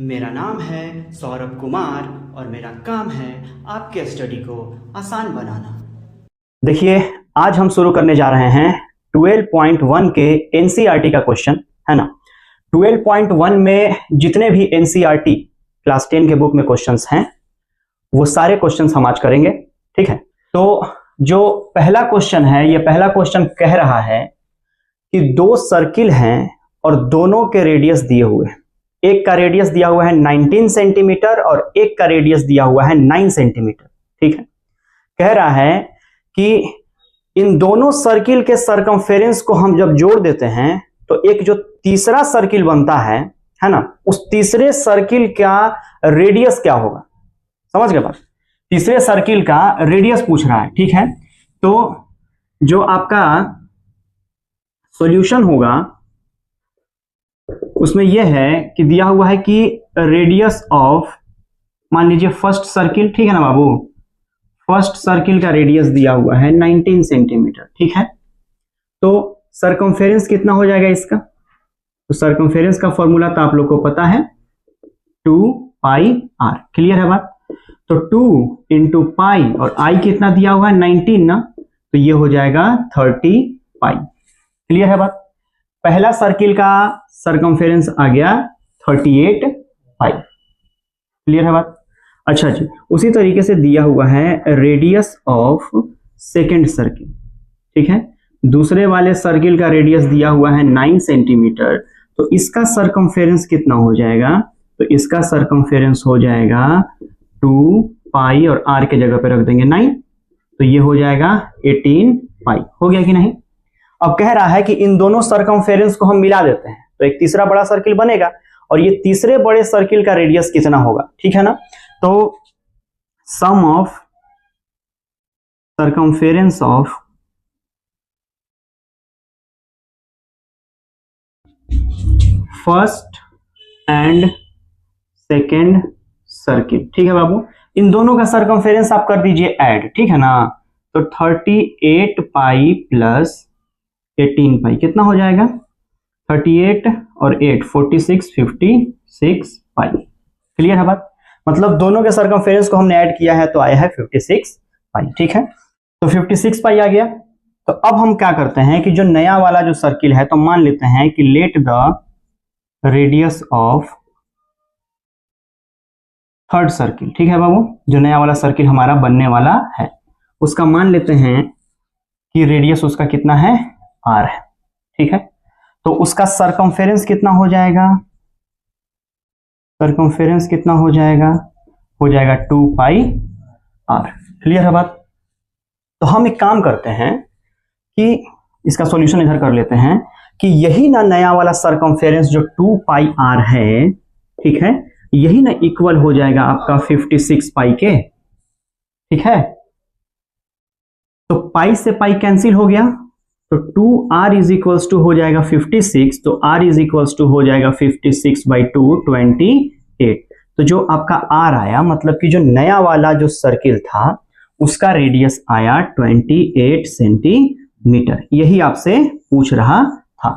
मेरा नाम है सौरभ कुमार और मेरा काम है आपके स्टडी को आसान बनाना। देखिए, आज हम शुरू करने जा रहे हैं 12.1 के एनसीईआरटी का क्वेश्चन, है ना। 12.1 में जितने भी एनसीईआरटी क्लास 10 के बुक में क्वेश्चंस हैं वो सारे क्वेश्चंस हम आज करेंगे, ठीक है। तो जो पहला क्वेश्चन है, ये पहला क्वेश्चन कह रहा है कि दो सर्किल हैं और दोनों के रेडियस दिए हुए हैं। एक का रेडियस दिया हुआ है 19 सेंटीमीटर और एक का रेडियस दिया हुआ है 9 सेंटीमीटर, ठीक है। कह रहा है कि इन दोनों सर्किल के सरकमफेरेंस को हम जब जोड़ देते हैं तो एक जो तीसरा सर्किल बनता है ना, उस तीसरे सर्किल का रेडियस क्या होगा। समझ गए बात। तीसरे सर्किल का रेडियस पूछ रहा है, ठीक है। तो जो आपका सॉल्यूशन होगा उसमें यह है कि दिया हुआ है कि रेडियस ऑफ, मान लीजिए फर्स्ट सर्किल, ठीक है ना बाबू, फर्स्ट सर्किल का रेडियस दिया हुआ है 19 सेंटीमीटर, ठीक है। तो सरकमफेरेंस कितना हो जाएगा इसका, तो सरकमफेरेंस का फॉर्मूला तो आप लोग को पता है, 2 पाई आर। क्लियर है बात। तो 2 इंटू पाई और आई कितना दिया हुआ है 19 ना, तो ये हो जाएगा 30 पाई। क्लियर है बात। पहला सर्किल का सरकमफेरेंस आ गया 38 पाई। क्लियर है बात। अच्छा जी, उसी तरीके से दिया हुआ है रेडियस ऑफ सेकेंड सर्किल, ठीक है। दूसरे वाले सर्किल का रेडियस दिया हुआ है 9 सेंटीमीटर, तो इसका सरकमफेरेंस कितना हो जाएगा, तो इसका सरकमफेरेंस हो जाएगा 2 पाई और आर के जगह पे रख देंगे 9, तो ये हो जाएगा 18 पाई। हो गया कि नहीं। अब कह रहा है कि इन दोनों सरकमफेरेंस को हम मिला देते हैं तो एक तीसरा बड़ा सर्किल बनेगा और ये तीसरे बड़े सर्किल का रेडियस कितना होगा, ठीक है ना। तो sum of circumference of first and second circle, ठीक है बाबू। इन दोनों का सरकमफेरेंस आप कर दीजिए ऐड, ठीक है ना। तो 38 पाई प्लस 18 पाई कितना हो जाएगा, 38 और 8 46, 56 पाई। क्लियर है बात। मतलब दोनों के सरकमफेरेंस को हमने ऐड किया है तो आया है 56 पाई, ठीक है। तो 56 पाई आ गया। तो अब हम क्या करते हैं कि जो नया वाला जो सर्किल है, तो मान लेते हैं कि let the radius of third circle, ठीक है बाबू, जो नया वाला सर्किल हमारा बनने वाला है उसका मान लेते हैं कि रेडियस उसका कितना है, आर है, ठीक है। तो उसका सरकमफेरेंस कितना हो जाएगा, सरकमफेरेंस कितना हो जाएगा 2 पाई आर। क्लियर है बात। तो हम एक काम करते हैं कि इसका सॉल्यूशन इधर कर लेते हैं कि यही ना नया वाला सरकमफेरेंस जो 2 पाई आर है, ठीक है, यही ना इक्वल हो जाएगा आपका 56 पाई के, ठीक है। तो पाई से पाई कैंसिल हो गया, तो 2r इज इक्वल्स टू हो जाएगा 56, तो r इज इक्वल्स टू हो जाएगा 56/2 28। तो जो आपका r आया, मतलब कि जो नया वाला जो सर्किल था उसका रेडियस आया 28 सेंटीमीटर। यही आपसे पूछ रहा था,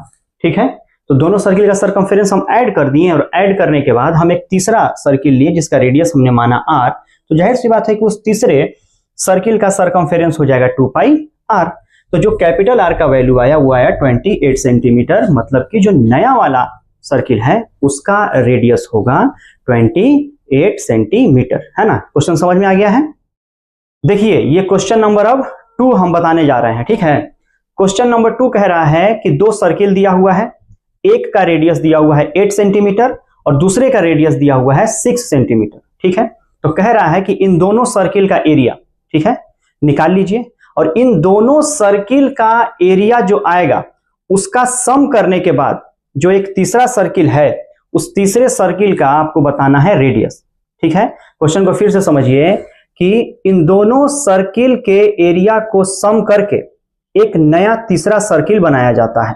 ठीक है। तो दोनों सर्किल का सरकमफेरेंस हम ऐड कर दिए और ऐड करने के बाद हम एक तीसरा सर्किल लिए जिसका रेडियस हमने माना r। तो जाहिर सी बात है कि उस तीसरे सर्किल का सरकमफेरेंस हो जाएगा 2 पाई r। तो जो कैपिटल आर का वैल्यू आया वो आया 28 सेंटीमीटर, मतलब कि जो नया वाला सर्किल है उसका रेडियस होगा 28 सेंटीमीटर, है ना। क्वेश्चन समझ में आ गया है। देखिए, ये क्वेश्चन नंबर अब 2 हम बताने जा रहे हैं, ठीक है। क्वेश्चन नंबर 2 कह रहा है कि दो सर्किल दिया हुआ है, एक का रेडियस दिया हुआ है 8 सेंटीमीटर और दूसरे का रेडियस दिया हुआ है 6 सेंटीमीटर, ठीक है। तो कह रहा है कि इन दोनों सर्किल का एरिया, ठीक है, निकाल लीजिए और इन दोनों सर्किल का एरिया जो आएगा उसका सम करने के बाद जो एक तीसरा सर्किल है उस तीसरे सर्किल का आपको बताना है रेडियस, ठीक है। क्वेश्चन को फिर से समझिए कि इन दोनों सर्किल के एरिया को सम करके एक नया तीसरा सर्किल बनाया जाता है,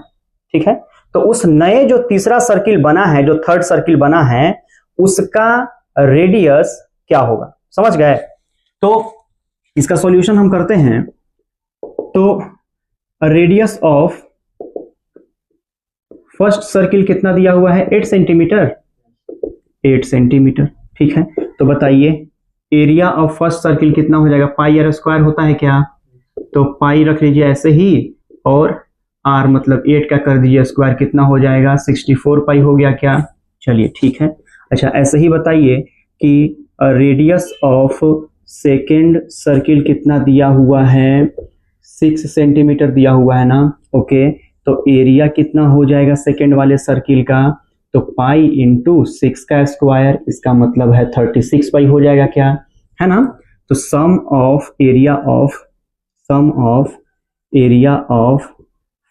ठीक है। तो उस नए जो तीसरा सर्किल बना है, जो थर्ड सर्किल बना है, उसका रेडियस क्या होगा। समझ गए। तो इसका सॉल्यूशन हम करते हैं। तो रेडियस ऑफ फर्स्ट सर्किल कितना दिया हुआ है 8 सेंटीमीटर, 8 सेंटीमीटर। ठीक है, तो बताइए एरिया ऑफ फर्स्ट सर्किल कितना हो जाएगा? पाई आर स्क्वायर होता है क्या? तो पाई रख लीजिए ऐसे ही, और आर मतलब 8 का कर दीजिए स्क्वायर, कितना हो जाएगा? 64 पाई हो गया क्या? चलिए ठीक है। अच्छा ऐसे ही बताइए कि रेडियस ऑफ सेकेंड सर्किल कितना दिया हुआ है? 6 सेंटीमीटर दिया हुआ है ना। ओके, तो एरिया कितना हो जाएगा सेकेंड वाले सर्किल का? तो पाई इंटू 6 का स्क्वायर, इसका मतलब है 36 पाई हो जाएगा क्या, है ना। तो sum of area of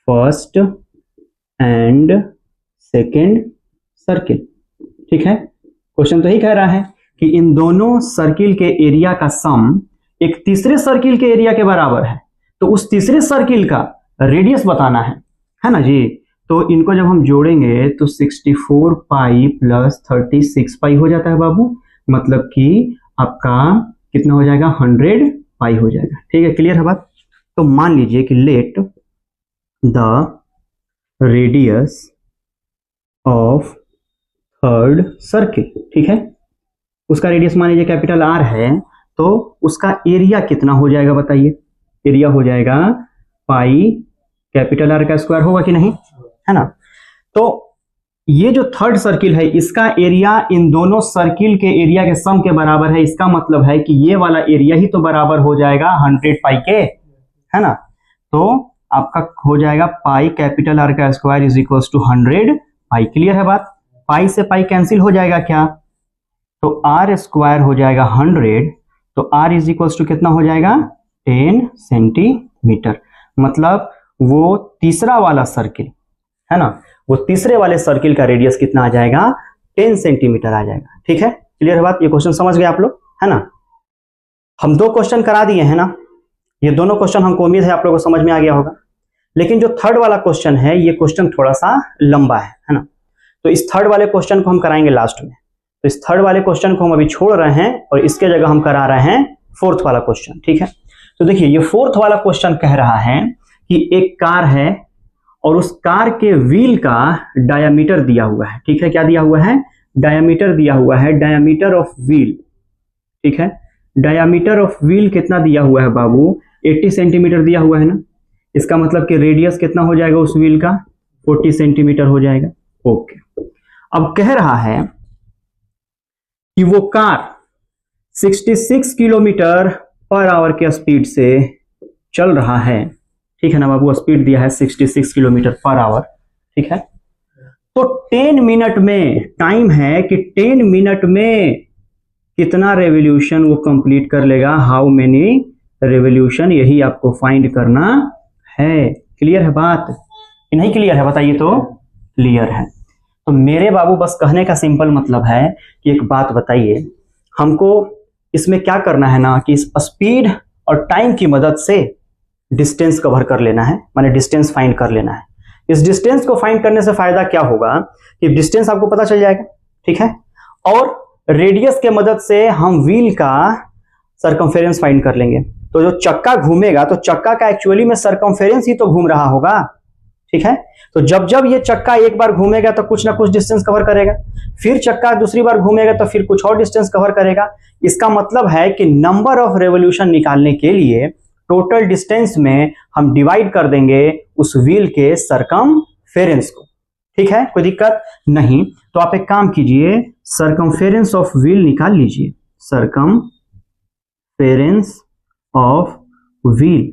first and second circle. ठीक है, क्वेश्चन तो ही कह रहा है कि इन दोनों सर्किल के एरिया का सम एक तीसरे सर्किल के एरिया के बराबर है, तो उस तीसरे सर्किल का रेडियस बताना है ना जी। तो इनको जब हम जोड़ेंगे तो 64 पाई प्लस 36 पाई हो जाता है बाबू, मतलब कि आपका कितना हो जाएगा? 100 पाई हो जाएगा। ठीक है, क्लियर है बात। तो मान लीजिए कि let the radius of third circle, ठीक है, उसका रेडियस मान लीजिए कैपिटल आर है, तो उसका एरिया कितना हो जाएगा बताइए? एरिया हो जाएगा पाई कैपिटल आर का स्क्वायर, होगा कि नहीं, है ना। तो ये जो थर्ड सर्किल है इसका एरिया इन दोनों सर्किल के एरिया के सम के बराबर है, इसका मतलब है कि ये वाला एरिया ही तो बराबर हो जाएगा 100 पाई के, है ना। तो आपका हो जाएगा पाई कैपिटल आर का square is equal to 100 pi. Clear है बात। पाई से पाई कैंसिल हो जाएगा क्या? तो आर स्क्वायर हो जाएगा 100, तो आर इज इक्वल टू कितना हो जाएगा? 10 सेंटीमीटर। मतलब वो तीसरा वाला सर्किल है ना, वो तीसरे वाले सर्किल का रेडियस कितना आ जाएगा? 10 सेंटीमीटर आ जाएगा। ठीक है, क्लियर है बात। ये क्वेश्चन समझ गए आप लोग, है ना। हम 2 क्वेश्चन करा दिए हैं ना, ये दोनों क्वेश्चन हमको उम्मीद है आप लोगों को समझ में आ गया होगा। लेकिन जो थर्ड वाला क्वेश्चन है ये क्वेश्चन थोड़ा सा लंबा है ना, तो इस थर्ड वाले क्वेश्चन को हम कराएंगे लास्ट में। तो इस थर्ड वाले क्वेश्चन को हम अभी छोड़ रहे हैं और इसके जगह हम करा रहे हैं फोर्थ वाला क्वेश्चन। ठीक है, तो देखिए ये फोर्थ वाला क्वेश्चन कह रहा है कि एक कार है और उस कार के व्हील का डायामीटर दिया हुआ है। ठीक है, क्या दिया हुआ है? डायामीटर दिया हुआ है, डायामीटर ऑफ व्हील। ठीक है, डायामीटर ऑफ व्हील कितना दिया हुआ है बाबू? 80 सेंटीमीटर दिया हुआ है ना। इसका मतलब कि रेडियस कितना हो जाएगा उस व्हील का? 40 सेंटीमीटर हो जाएगा। ओके, अब कह रहा है कि वो कार 66 किलोमीटर पर आवर के स्पीड से चल रहा है। ठीक है ना बाबू, स्पीड दिया है 66 किलोमीटर पर आवर। ठीक है, तो 10 मिनट में टाइम है कि 10 मिनट में कितना रेवोल्यूशन वो कंप्लीट कर लेगा? हाउ मेनी रेवोल्यूशन, यही आपको फाइंड करना है। क्लियर है बात? नहीं क्लियर है बताइए तो। क्लियर है। तो मेरे बाबू बस कहने का सिंपल मतलब है कि एक बात बताइए, हमको इसमें क्या करना है ना कि इस स्पीड और टाइम की मदद से डिस्टेंस कवर कर लेना है, माने डिस्टेंस फाइंड कर लेना है। इस डिस्टेंस को फाइंड करने से फायदा क्या होगा कि डिस्टेंस आपको पता चल जाएगा। ठीक है, और रेडियस के मदद से हम व्हील का सरकमफेरेंस फाइंड कर लेंगे। तो जो चक्का घूमेगा तो चक्का का एक्चुअली में सरकमफेरेंस ही तो घूम रहा होगा। ठीक है, तो जब जब ये चक्का एक बार घूमेगा तो कुछ ना कुछ डिस्टेंस कवर करेगा, फिर चक्का दूसरी बार घूमेगा तो फिर कुछ और डिस्टेंस कवर करेगा। इसका मतलब है कि नंबर ऑफ रेवोल्यूशन निकालने के लिए टोटल डिस्टेंस में हम डिवाइड कर देंगे उस व्हील के सरकमफेरेंस को। ठीक है, कोई दिक्कत नहीं। तो आप एक काम कीजिए, सरकमफेरेंस ऑफ व्हील निकाल लीजिए। सरकमफेरेंस ऑफ व्हील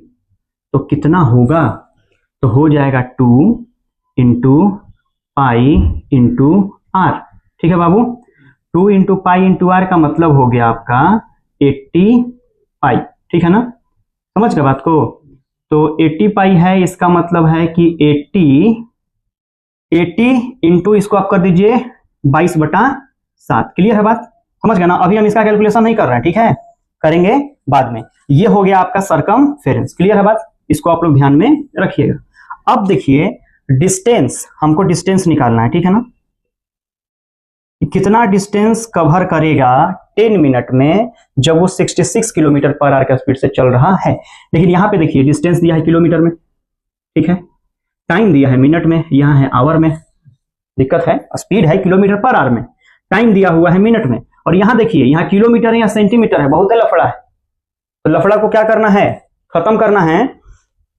तो कितना होगा? तो हो जाएगा 2 इंटू पाई इंटू आर। ठीक है बाबू, 2 इंटू पाई इंटू आर का मतलब हो गया आपका 80 पाई। ठीक है ना, समझ गए बात को। तो 80 पाई है, इसका मतलब है कि 80 इंटू इसको आप कर दीजिए 22/7। क्लियर है बात, समझ गए ना। अभी हम इसका कैलकुलेशन नहीं कर रहे हैं, ठीक है, करेंगे बाद में। ये हो गया आपका सरकमफेरेंस। क्लियर है बात, इसको आप लोग ध्यान में रखिएगा। अब देखिए डिस्टेंस, हमको डिस्टेंस निकालना है। ठीक है ना, कितना डिस्टेंस कवर करेगा 10 मिनट में जब वो 66 किलोमीटर पर आवर का स्पीड से चल रहा है। लेकिन यहां पे देखिए डिस्टेंस दिया है किलोमीटर में, ठीक है, टाइम दिया है मिनट में, यहां है आवर में। दिक्कत है, स्पीड है किलोमीटर पर आवर में, टाइम दिया हुआ है मिनट में, और यहाँ देखिए यहाँ किलोमीटर है या सेंटीमीटर है, बहुत लफड़ा है। तो लफड़ा को क्या करना है, खत्म करना है,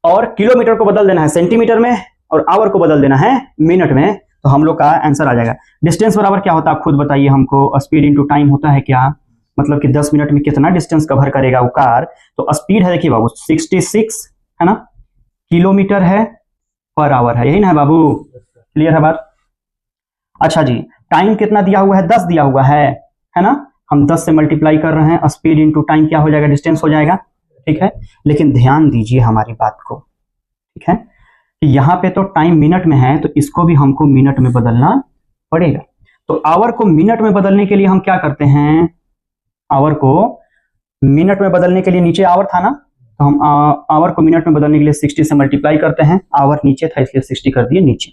और किलोमीटर को बदल देना है सेंटीमीटर में, और आवर को बदल देना है मिनट में, तो हम लोग का आंसर आ जाएगा। डिस्टेंस बराबर क्या होता है आप खुद बताइए हमको, स्पीड इंटू टाइम होता है क्या, मतलब कि 10 मिनट में कितना डिस्टेंस कवर करेगा वो कार। तो स्पीड है देखिए बाबू 66 है ना, किलोमीटर है पर आवर है, यही ना है बाबू, क्लियर है बात। अच्छा जी, टाइम कितना दिया हुआ है, 10 दिया हुआ है ना, हम 10 से मल्टीप्लाई कर रहे हैं, स्पीड इंटू टाइम क्या हो जाएगा, डिस्टेंस हो जाएगा, ठीक है। लेकिन ध्यान दीजिए हमारी बात को, ठीक है, कि यहाँ पे तो टाइम मिनट में है, तो इसको भी हमको मिनट में बदलना पड़ेगा। तो आवर को मिनट में बदलने के लिए हम क्या करते हैं, आवर को मिनट में बदलने के लिए, नीचे आवर था ना, तो हम आवर को मिनट में बदलने के लिए 60 से मल्टीप्लाई करते हैं, आवर नीचे था इसलिए 60 कर दिए नीचे।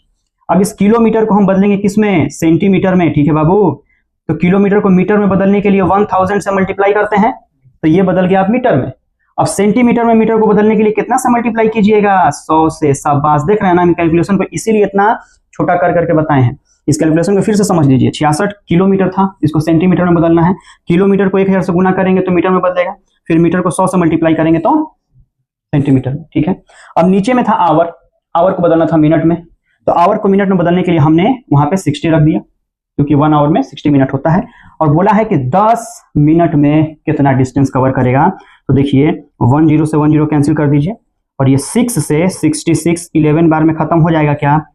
अब इस किलोमीटर को हम बदलेंगे किसमें, सेंटीमीटर में, ठीक है बाबू। तो किलोमीटर को मीटर में बदलने के लिए 1000 से मल्टीप्लाई करते हैं, तो ये बदल गया आप मीटर में। अब सेंटीमीटर में मीटर को बदलने के लिए कितना से मल्टीप्लाई कीजिएगा, 100 से। शाबाश, देख रहे हैं ना, हम कैलकुलेशन को इसीलिए इतना छोटा कर करके बताए हैं। इस कैलकुलेशन को फिर से समझ लीजिए, 66 किलोमीटर था, इसको सेंटीमीटर में बदलना है, किलोमीटर को 1000 से गुना करेंगे तो मीटर में बदलेगा, फिर मीटर को 100 से मल्टीप्लाई करेंगे तो सेंटीमीटर में, ठीक है। अब नीचे में था आवर, आवर को बदलना था मिनट में, तो आवर को मिनट में बदलने के लिए हमने वहां पे 60 रख दिया, क्योंकि 1 आवर में 60 मिनट होता है, और बोला है कि 10 मिनट में कितना डिस्टेंस कवर करेगा। तो देखिए 10 से 10 कैंसिल कर दीजिए, और ये 6 से 66 11 बार में खत्म हो जाएगा क्या,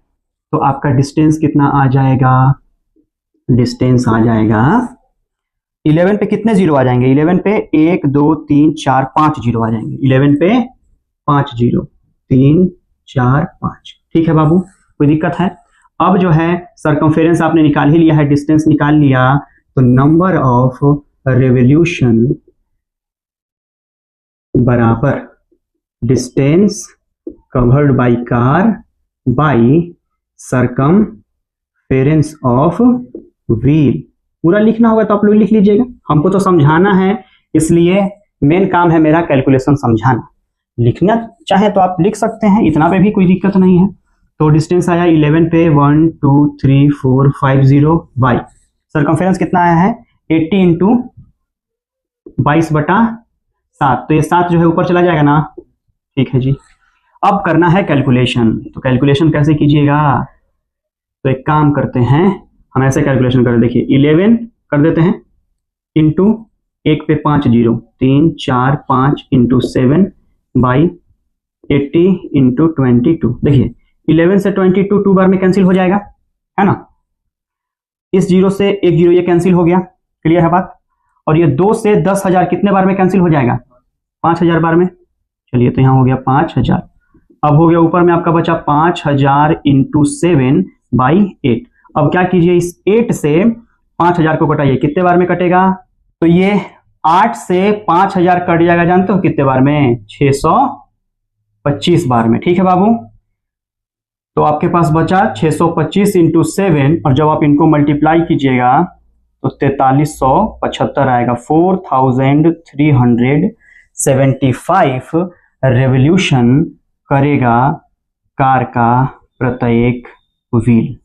तो आपका डिस्टेंस कितना आ जाएगा, डिस्टेंस आ जाएगा 11 पे कितने जीरो आ जाएंगे, 11 पे 1 2 3 4 5 जीरो आ जाएंगे, 11 पे 5 जीरो, 3 4 5, ठीक है बाबू, कोई दिक्कत है। अब जो है सरकमफेरेंस आपने निकाल ही लिया है, डिस्टेंस निकाल लिया, तो नंबर ऑफ रेवोल्यूशन बराबर distance covered by car by circumference of wheel. पूरा लिखना होगा तो आप लोग लिख लीजिएगा, हमको तो समझाना है, इसलिए मेन काम है मेरा कैलकुलेशन समझाना। लिखना चाहे तो आप लिख सकते हैं, इतना पे भी कोई दिक्कत नहीं है। तो डिस्टेंस आया 11 पे 1 2 3 4 5 0 बाई सरकमफेरेंस कितना आया है 80 इंटू 22/7, तो ये 7 जो है ऊपर चला जाएगा ना, ठीक है जी। अब करना है कैलकुलेशन, तो कैलकुलेशन कैसे कीजिएगा, तो एक काम करते हैं, हम ऐसे कैलकुलेशन करें, देखिए 11 कर देते हैं इंटू 1 पे 5 जीरो, 3 4 5 इंटू 7 बाई 80 इंटू 22। देखिए 11 से 22 2 बार में कैंसिल हो जाएगा, है ना, इस जीरो से एक जीरो ये कैंसिल हो गया, क्लियर है बात। और ये 2 से 10,000 कितने बार में कैंसिल हो जाएगा, 5,000 बार में। चलिए तो यहाँ हो गया 5,000, अब हो गया ऊपर में आपका बचा 5,000 इंटू 7 बाई 8। अब क्या कीजिए, इस 8 से 5,000 को कटाइए, कितने बार में कटेगा, तो ये 8 से 5,000 कट जाएगा, जानते हो कितने बार में, 625 बार में, ठीक है बाबू। तो आपके पास बचा 625 इंटू 7, और जब आप इनको मल्टीप्लाई कीजिएगा तो 4375 आएगा, 4375 रेवोल्यूशन करेगा कार का प्रत्येक व्हील।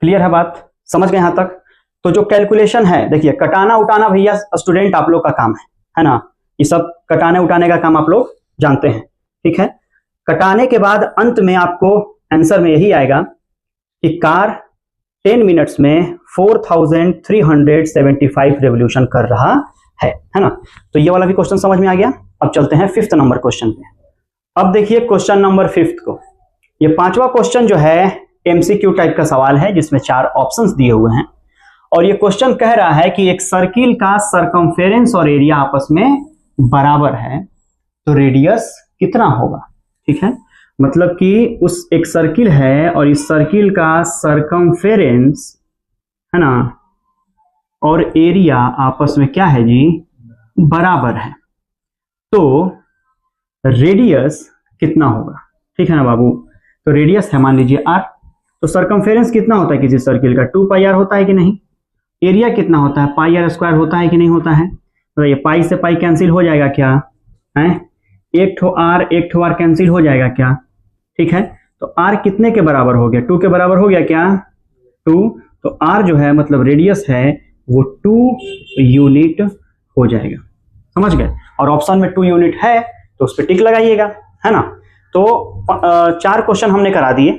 क्लियर है बात, समझ गए यहां तक। तो जो कैलकुलेशन है, देखिए कटाना उटाना भैया स्टूडेंट आप लोग का काम है ना, ये सब कटाने उटाने का काम आप लोग जानते हैं, ठीक है। कटाने के बाद अंत में आपको आंसर में यही आएगा कि कार 10 मिनट्स में 4375 रेवोल्यूशन कर रहा है ना। तो ये वाला भी क्वेश्चन समझ में आ गया। अब चलते हैं 5th नंबर क्वेश्चन पे। अब देखिए क्वेश्चन नंबर 5th को, ये 5वां क्वेश्चन जो है एमसीक्यू टाइप का सवाल है, जिसमें 4 ऑप्शंस दिए हुए हैं, और ये क्वेश्चन कह रहा है कि एक सर्किल का सरकमफेरेंस और एरिया आपस में बराबर है, तो रेडियस कितना होगा, ठीक है। मतलब कि उस एक सर्किल है और इस सर्किल का सरकमफेरेंस है ना और एरिया आपस में क्या है जी, बराबर है, तो रेडियस कितना होगा, ठीक है ना बाबू। तो रेडियस है मान लीजिए r, तो सरकमफेरेंस कितना होता है किसी सर्किल का, 2πr होता है कि नहीं, एरिया कितना होता है πr² होता है कि नहीं होता है। तो ये पाई से पाई कैंसिल हो जाएगा क्या है, एक ठो r कैंसिल हो जाएगा क्या, ठीक है। तो r कितने के बराबर हो गया, 2 के बराबर हो गया क्या, 2, तो तो r जो है मतलब रेडियस है वो 2 यूनिट हो जाएगा, समझ गए। और ऑप्शन में 2 यूनिट है तो उस पर टिक लगाइएगा, है ना। तो 4 क्वेश्चन हमने करा दिए।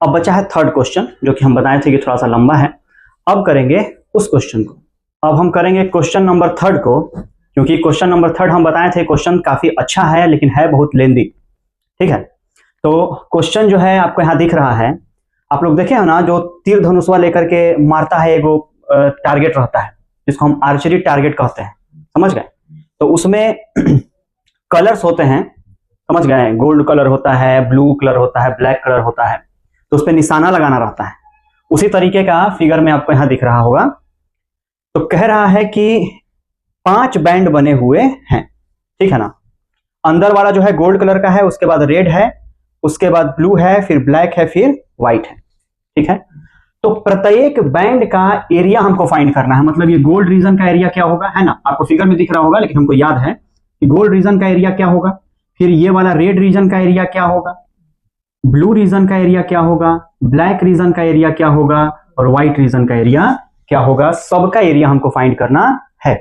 अब बचा है थर्ड क्वेश्चन, जो कि हम बताए थे कि थोड़ा सा लंबा है। अब करेंगे उस क्वेश्चन को। अब हम करेंगे क्वेश्चन नंबर थर्ड को, क्योंकि क्वेश्चन नंबर थर्ड हम बताए थे क्वेश्चन काफी अच्छा है लेकिन है बहुत लेंदी, ठीक है। तो क्वेश्चन जो है आपको यहाँ दिख रहा है, आप लोग देखे हो ना, जो तीर धनुषवा लेकर के मारता है, वो टारगेट रहता है जिसको हम आर्चरी टारगेट कहते हैं, समझ गए। तो उसमें कलर्स होते हैं, समझ गए, गोल्ड कलर होता है, ब्लू कलर होता है, ब्लैक कलर होता है, तो उस पर निशाना लगाना रहता है। उसी तरीके का फिगर में आपको यहां दिख रहा होगा। तो कह रहा है कि 5 बैंड बने हुए हैं, ठीक है ना। अंदर वाला जो है गोल्ड कलर का है, उसके बाद रेड है, उसके बाद ब्लू है, फिर ब्लैक है, फिर व्हाइट है, ठीक है। तो प्रत्येक बैंड का एरिया हमको फाइंड करना है, मतलब ये गोल्ड रीजन का एरिया क्या होगा, है ना। आपको फिगर में दिख रहा होगा लेकिन हमको याद है कि गोल्ड रीजन का एरिया क्या होगा, फिर ये वाला रेड रीजन का एरिया क्या होगा, ब्लू रीजन का एरिया क्या होगा, ब्लैक रीजन का एरिया क्या होगा, और व्हाइट रीजन का एरिया क्या होगा। सबका एरिया हमको फाइंड करना है,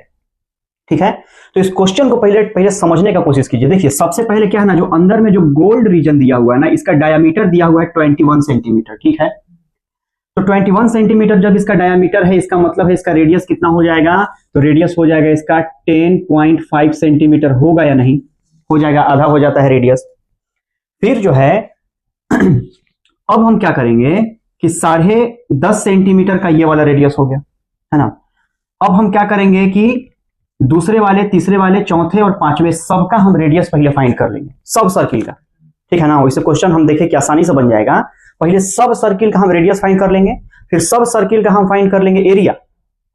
ठीक है। तो इस क्वेश्चन को पहले समझने का कोशिश कीजिए। देखिए सबसे पहले क्या है ना, जो अंदर में जो गोल्ड रीजन दिया हुआ है ना, इसका डायामीटर दिया हुआ है 21 सेंटीमीटर, ठीक है। तो 21 सेंटीमीटर जब इसका डायामीटर है, इसका मतलब है इसका रेडियस कितना हो जाएगा, तो रेडियस हो जाएगा इसका 10.5 सेंटीमीटर, होगा या नहीं, हो जाएगा, आधा हो जाता है रेडियस। फिर जो है अब हम क्या करेंगे कि 10.5 सेंटीमीटर का ये वाला रेडियस हो गया, है ना। अब हम क्या करेंगे कि दूसरे वाले, तीसरे वाले, चौथे और पांचवें सबका हम रेडियस पहले फाइंड कर लेंगे, सब सर्किल का, ठीक है ना। वैसे क्वेश्चन हम देखें कि आसानी से बन जाएगा। पहले सब सर्किल का हम रेडियस फाइंड कर लेंगे, फिर सब सर्किल का हम फाइंड कर लेंगे एरिया,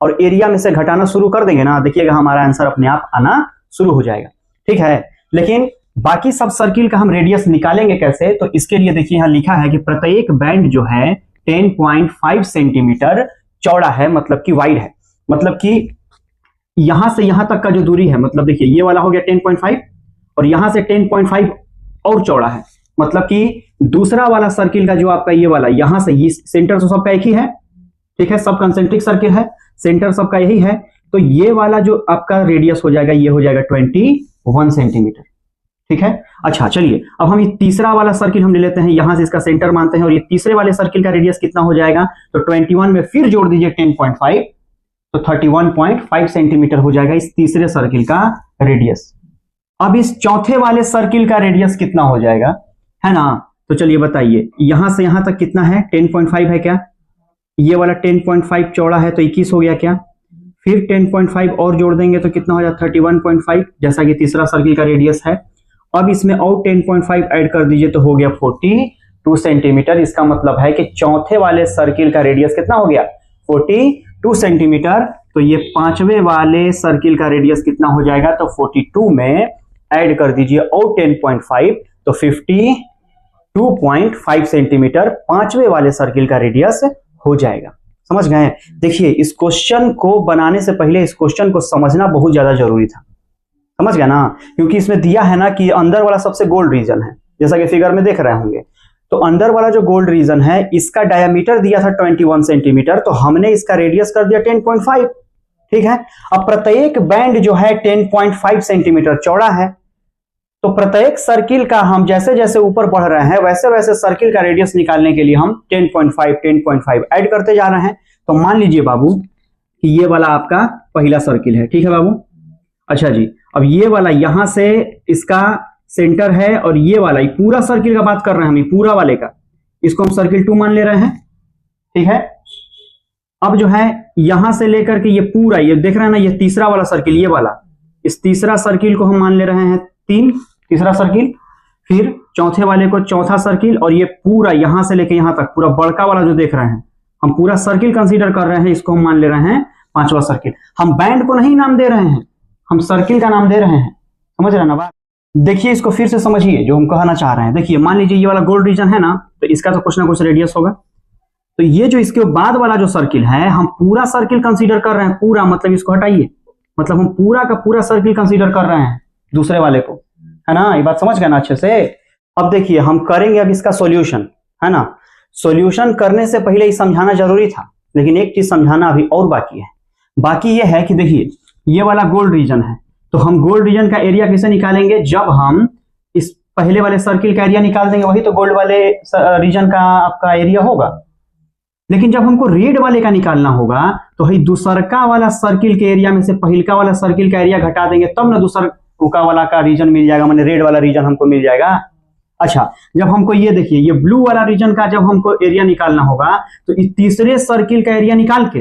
और एरिया में से घटाना शुरू कर देंगे ना, देखिएगा हमारा आंसर अपने आप आना शुरू हो जाएगा, ठीक है। लेकिन बाकी सब सर्किल का हम रेडियस निकालेंगे कैसे, तो इसके लिए देखिए यहां लिखा है कि प्रत्येक बैंड जो है 10.5 सेंटीमीटर चौड़ा है, मतलब कि वाइड है, मतलब कि यहां से यहां तक का जो दूरी है, मतलब देखिए ये वाला हो गया 10.5 और यहां से 10.5 और चौड़ा है, मतलब कि दूसरा वाला सर्किल का जो आपका ये वाला, यहां से ये सेंटर तो सबका एक ही है, ठीक है, सब कंसेंट्रिक सर्किल है, सेंटर सबका यही है। तो ये वाला जो आपका रेडियस हो जाएगा, ये हो जाएगा 21 सेंटीमीटर, ठीक है। अच्छा चलिए अब हम ये तीसरा वाला सर्किल हम ले लेते हैं, यहां से इसका सेंटर मानते हैं, और ये तीसरे वाले सर्किल का रेडियस कितना हो जाएगा, तो 21 में फिर जोड़ दीजिए 10.5, तो 31.5 सेंटीमीटर हो जाएगा इस तीसरे सर्किल का रेडियस। अब इस चौथे वाले सर्किल का रेडियस कितना हो जाएगा, है ना। तो चलिए बताइए, यहां से यहां तक कितना है, 10.5 है क्या, ये वाला 10.5 चौड़ा है तो 21 हो गया क्या, फिर 10.5 और जोड़ देंगे तो कितना हो जाएगा 31.5, जैसा कि तीसरा सर्किल का रेडियस है। अब इसमें और 10.5 ऐड कर दीजिए तो हो गया 42 सेंटीमीटर। इसका मतलब है कि चौथे वाले सर्किल का रेडियस कितना हो गया, 42 सेंटीमीटर। तो ये पांचवें वाले सर्किल का रेडियस कितना हो जाएगा, तो 42 में ऐड कर दीजिए और 10.5, तो 52.5 सेंटीमीटर पांचवें वाले सर्किल का रेडियस हो जाएगा। समझ गए। देखिए इस क्वेश्चन को बनाने से पहले इस क्वेश्चन को समझना बहुत ज्यादा जरूरी था, समझ गया ना, क्योंकि इसमें दिया है ना कि अंदर वाला सबसे गोल्ड रीजन है, जैसा कि फिगर में देख रहे होंगे। तो अंदर वाला जो गोल्ड रीजन है, इसका डायमीटर दिया था 21 सेंटीमीटर, तो हमने इसका रेडियस कर दिया 10.5, ठीक है। अब प्रत्येक बैंड जो है 10.5 सेंटीमीटर चौड़ा है, तो प्रत्येक सर्किल का हम जैसे जैसे ऊपर बढ़ रहे हैं वैसे वैसे सर्किल का रेडियस निकालने के लिए हम 10.5 ऐड करते जा रहे हैं। तो मान लीजिए बाबू कि ये वाला आपका पहला सर्किल है, ठीक है बाबू। अच्छा जी, अब ये वाला यहां से इसका सेंटर है, और ये वाला ये पूरा सर्किल का बात कर रहे हैं हम, ये पूरा वाले का, इसको हम सर्किल 2 मान ले रहे हैं, ठीक है। अब जो है यहां से लेकर के ये पूरा, ये देख रहे हैं ना, ये तीसरा वाला सर्किल, ये वाला, इस तीसरा सर्किल को हम मान ले रहे हैं 3, तीसरा सर्किल, फिर चौथे वाले को चौथा सर्किल, और ये पूरा यहां से लेके यहां तक पूरा बड़का वाला जो देख रहे हैं, हम पूरा सर्किल कंसीडर कर रहे हैं, इसको हम मान ले रहे हैं 5वां सर्किल। हम बैंड को नहीं नाम दे रहे हैं, हम सर्किल का नाम दे रहे हैं, समझ रहे हैं ना बात। देखिए इसको फिर से समझिए जो हम कहना चाह रहे हैं। देखिए मान लीजिए ये वाला गोल्ड रीजन है ना, तो इसका तो कुछ ना कुछ रेडियस होगा। तो ये जो इसके बाद वाला जो सर्किल है, हम पूरा सर्किल कंसीडर कर रहे हैं, पूरा मतलब इसको हटाइए, मतलब हम पूरा का पूरा सर्किल कंसीडर कर रहे हैं दूसरे वाले को, है ना। ये बात समझ गए ना अच्छे से। अब देखिए हम करेंगे अब इसका सॉल्यूशन, है ना। सॉल्यूशन करने से पहले ये समझाना जरूरी था लेकिन एक चीज समझाना अभी और बाकी है। बाकी ये है कि देखिए ये वाला गोल्ड रीजन है, तो हम गोल्ड रीजन का एरिया कैसे निकालेंगे, जब हम इस पहले वाले सर्किल का एरिया निकाल देंगे, वही तो गोल्ड वाले रीजन का आपका एरिया होगा। लेकिन जब हमको रेड वाले का निकालना होगा तो वही दूसरका वाला सर्किल के एरिया में से पहिलका वाला सर्किल का एरिया घटा देंगे, तब ना दूसरका वाला का रीजन मिल जाएगा, माने रेड वाला रीजन हमको मिल जाएगा। अच्छा, जब हमको ये देखिए ये ब्लू वाला रीजन का जब हमको एरिया निकालना होगा तो इस तीसरे सर्किल का एरिया निकाल के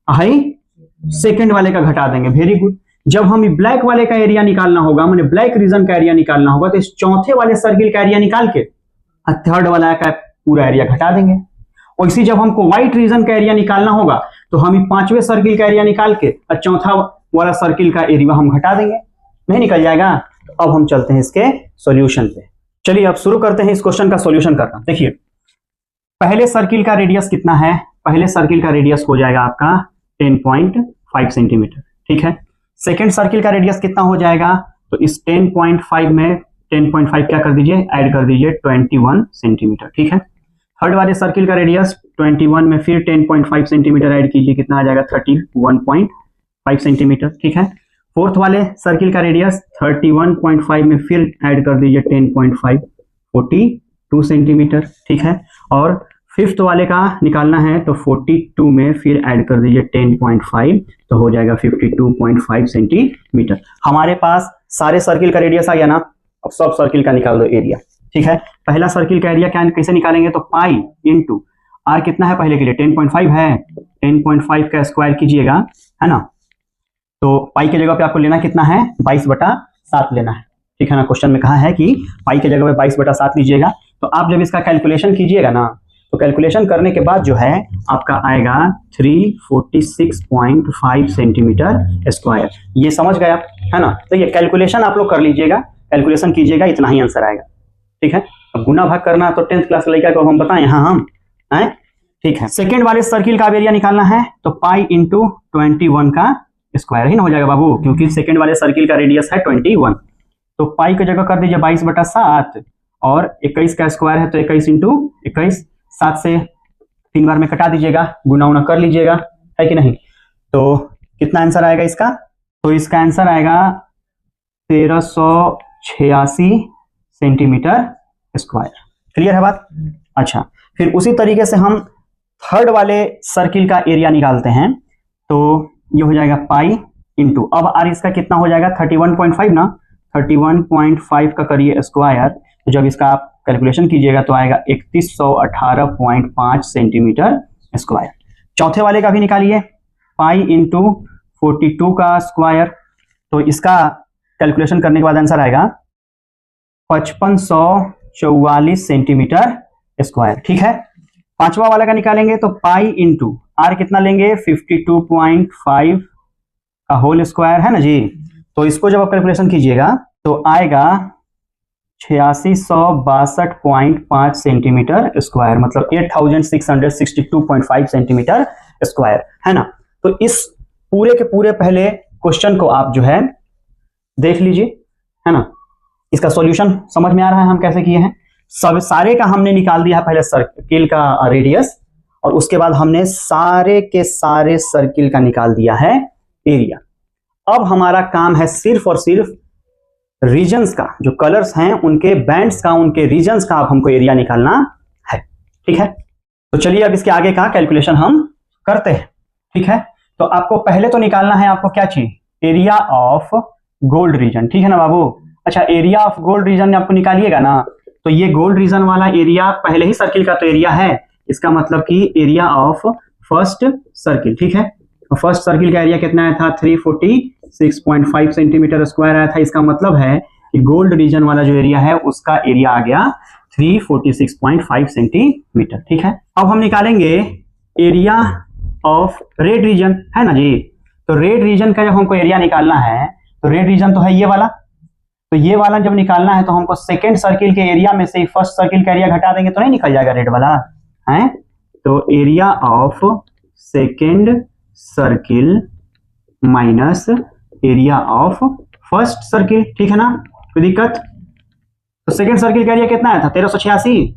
हाई सेकंड वाले का घटा देंगे। Very good. जब हम ब्लैक वाले का एरिया निकालना होगा, माने ब्लैक रीजन का एरिया निकालना होगा, तो इस चौथे वाले सर्किल का एरिया निकाल के थर्ड वाला का पूरा एरिया घटा देंगे। और इसी जब हमको व्हाइट रीजन का एरिया निकालना होगा तो हम पांचवें सर्किल का एरिया निकाल के और चौथा वाला सर्किल का एरिया हम घटा देंगे, नहीं निकल जाएगा। तो अब हम चलते हैं इसके सॉल्यूशन पे। चलिए अब शुरू करते हैं इस क्वेश्चन का सॉल्यूशन करना। देखिए पहले सर्किल का रेडियस कितना है, पहले सर्किल का रेडियस हो जाएगा आपका 10.5 सेंटीमीटर, ठीक है। सेकेंड सर्किल का रेडियस कितना हो जाएगा, तो इस 10.5 में 10.5 क्या कर दीजिए, ऐड कर दीजिए 21 सेंटीमीटर, ठीक है। थर्ड वाले सर्किल का रेडियस 21 में फिर 10.5 सेंटीमीटर ऐड कीजिए, कितना आ जाएगा 31.5 सेंटीमीटर, ठीक है। फोर्थ वाले सर्किल का रेडियस 31.5 में फिर ऐड कर दीजिए 10.5 42 सेंटीमीटर, ठीक है। और फिफ्थ वाले का निकालना है तो 42 में फिर ऐड कर दीजिए 10.5 तो हो जाएगा 52.5 सेंटीमीटर। हमारे पास सारे सर्किल का रेडियस आ गया ना। अब सब सर्किल का निकाल दो एरिया, ठीक है। पहला सर्किल का एरिया क्या कैसे निकालेंगे, तो पाई इंटू आर कितना है पहले के लिए 10.5 है, 10.5 का स्क्वायर कीजिएगा, है ना। तो पाई की जगह पे आपको लेना कितना है 22/7 लेना है, ठीक है ना। क्वेश्चन में कहा है कि पाई की जगह पे 22/7 लीजिएगा। तो आप जब इसका कैलकुलेशन कीजिएगा ना, तो कैलकुलेशन करने के बाद जो है आपका आएगा 346.5 सेंटीमीटर स्क्वायर। ये समझ गए आप, है ना। तो ये कैलकुलेशन आप लोग कर लीजिएगा, कैलकुलेशन कीजिएगा, इतना ही आंसर आएगा, ठीक है। अब गुना भाग करना तो 10th क्लास लड़का को हम बताएं, हाँ हम हैं, ठीक है। सेकेंड वाले सर्किल का एरिया निकालना है तो पाई इंटू 21 का स्क्वायर ही ना हो जाएगा बाबू, क्योंकि सेकेंड वाले सर्किल का रेडियस है 21। तो पाई की जगह कर दीजिए 22/7 और 21 का स्क्वायर है तो 21 इंटू 21, 7 से 3 बार में कटा दीजिएगा, गुना उना कर लीजिएगा, है कि नहीं। तो कितना आंसर आएगा इसका, तो इसका आंसर आएगा 1386 सेंटीमीटर स्क्वायर। क्लियर है बात। अच्छा, फिर उसी तरीके से हम थर्ड वाले सर्किल का एरिया निकालते हैं तो ये हो जाएगा पाई इंटू, अब आर इसका कितना हो जाएगा 31.5 ना, 31.5 का करिए स्क्वायर, तो जब इसका आप कैलकुलेशन कीजिएगा तो आएगा 3118.5 सेंटीमीटर स्क्वायर। चौथे वाले का भी निकालिए, पाई इंटू 42 का स्क्वायर, तो इसका कैलकुलेशन करने के बाद आंसर आएगा 5544 सेंटीमीटर स्क्वायर, ठीक है। पांचवा वाला का निकालेंगे तो पाई इंटू आर कितना लेंगे 52.5 का होल स्क्वायर, है ना जी। तो इसको जब आप कैलकुलेशन कीजिएगा तो आएगा 8662.5 सेंटीमीटर स्क्वायर, मतलब 8662.5 सेंटीमीटर स्क्वायर, है ना। तो इस पूरे के पूरे पहले क्वेश्चन को आप जो है देख लीजिए, है ना। इसका सॉल्यूशन समझ में आ रहा है हम कैसे किए हैं। सब सारे का हमने निकाल दिया पहले सर्किल का रेडियस, और उसके बाद हमने सारे के सारे सर्किल का निकाल दिया है एरिया। अब हमारा काम है सिर्फ और सिर्फ रीजन्स का, जो कलर्स हैं उनके बैंड्स का, उनके रीजन्स का अब हमको एरिया निकालना है, ठीक है। तो चलिए अब इसके आगे का कैलकुलेशन हम करते हैं, ठीक है। तो आपको पहले तो निकालना है आपको क्या चीज, एरिया ऑफ गोल्ड रीजन, ठीक है ना बाबू। अच्छा, एरिया ऑफ गोल्ड रीजन आपको निकालिएगा ना, तो ये गोल्ड रीजन वाला एरिया पहले ही सर्किल का तो एरिया है, इसका मतलब कि एरिया ऑफ फर्स्ट सर्किल, ठीक है। फर्स्ट सर्किल का एरिया कितना आया था 346.5 सेंटीमीटर स्क्वायर आया था। इसका मतलब है कि गोल्ड रीजन वाला जो एरिया है उसका एरिया आ गया 346.5 सेंटीमीटर, ठीक है। अब हम निकालेंगे एरिया ऑफ रेड रीजन, है ना जी। तो रेड रीजन का जब हमको एरिया निकालना है तो रेड रीजन तो है ये वाला, तो ये वाला जब निकालना है तो हमको सेकेंड सर्किल के एरिया में से फर्स्ट सर्किल का एरिया घटा देंगे तो नहीं निकल जाएगा रेड वाला, है। तो area of second circle minus area of first circle, ठीक है ना, कोई दिक्कत। तो सेकेंड सर्किल का एरिया कितना आया था 1386,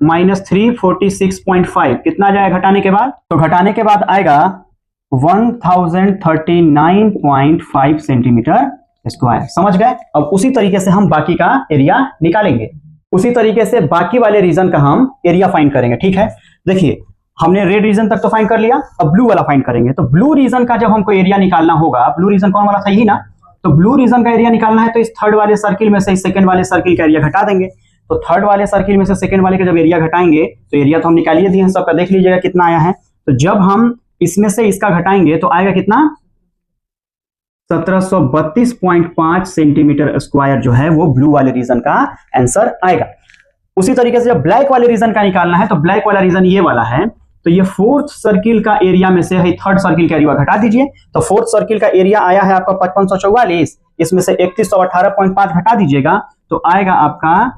-346.5 कितना आ जाएगा घटाने के बाद? तो घटाने के बाद आएगा 1039.5 सेंटीमीटर स्क्वायर। समझ गए? अब उसी तरीके से हम बाकी का एरिया निकालेंगे। उसी तरीके से बाकी वाले रीजन का हम एरिया फाइंड करेंगे। ठीक है, देखिए हमने रेड रीजन तक तो फाइंड कर लिया, अब ब्लू वाला फाइंड करेंगे। तो ब्लू रीजन का जब हमको एरिया निकालना होगा, ब्लू रीजन कौन वाला था? यही ना। तो ब्लू रीजन का एरिया निकालना है तो इस थर्ड वाले सर्किल में से इस सेकंड वाले सर्किल का एरिया घटा देंगे। तो थर्ड वाले सर्किल में से सेकंड वाले का जब एरिया घटाएंगे तो एरिया तो हम निकालिए दिए हैं, सबका देख लीजिएगा कितना आया है। तो जब हम इसमें से इसका घटाएंगे तो आएगा कितना? 1732.5 सेंटीमीटर स्क्वायर जो है वो ब्लू वाले रीजन का आंसर आएगा। उसी तरीके से जब ब्लैक वाले रीजन का निकालना है तो ब्लैक वाला रीजन ये वाला है, तो ये फोर्थ सर्किल का एरिया में से थर्ड सर्किल का एरिया घटा दीजिए। तो फोर्थ सर्किल का एरिया आया है आपका 5544, इसमें से 3118.5 घटा दीजिएगा तो आएगा आपका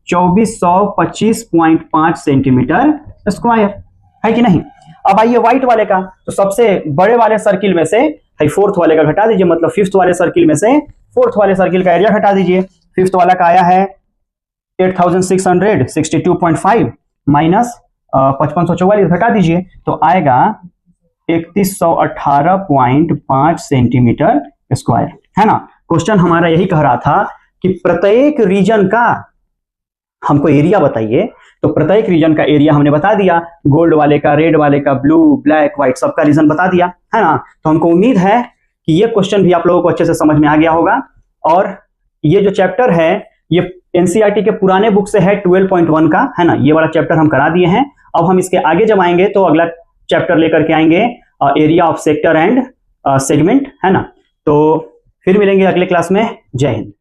2425.5 सेंटीमीटर स्क्वायर, है कि नहीं? अब आइए व्हाइट वाले का, तो सबसे बड़े वाले सर्किल में से फोर्थ वाले का घटा दीजिए, मतलब फिफ्थ वाले सर्किल में से फोर्थ वाले सर्किल का एरिया घटा दीजिए। फिफ्थ वाला का आया है 8662.5 माइनस 5544 घटा दीजिए तो आएगा 3118.5 सेंटीमीटर स्क्वायर, है ना। क्वेश्चन हमारा यही कह रहा था कि प्रत्येक रीजन का हमको एरिया बताइए। तो प्रत्येक रीजन का एरिया हमने बता दिया, गोल्ड वाले का, रेड वाले का, ब्लू, ब्लैक, व्हाइट, सबका रीजन बता दिया, है ना। तो हमको उम्मीद है कि ये क्वेश्चन भी आप लोगों को अच्छे से समझ में आ गया होगा। और ये जो चैप्टर है ये एनसीईआरटी के पुराने बुक से है 12.1 का, है ना। ये वाला चैप्टर हम करा दिए हैं। अब हम इसके आगे जब आएंगे तो अगला चैप्टर लेकर के आएंगे area of sector and segment, है ना। तो फिर मिलेंगे अगले क्लास में। जय हिंद।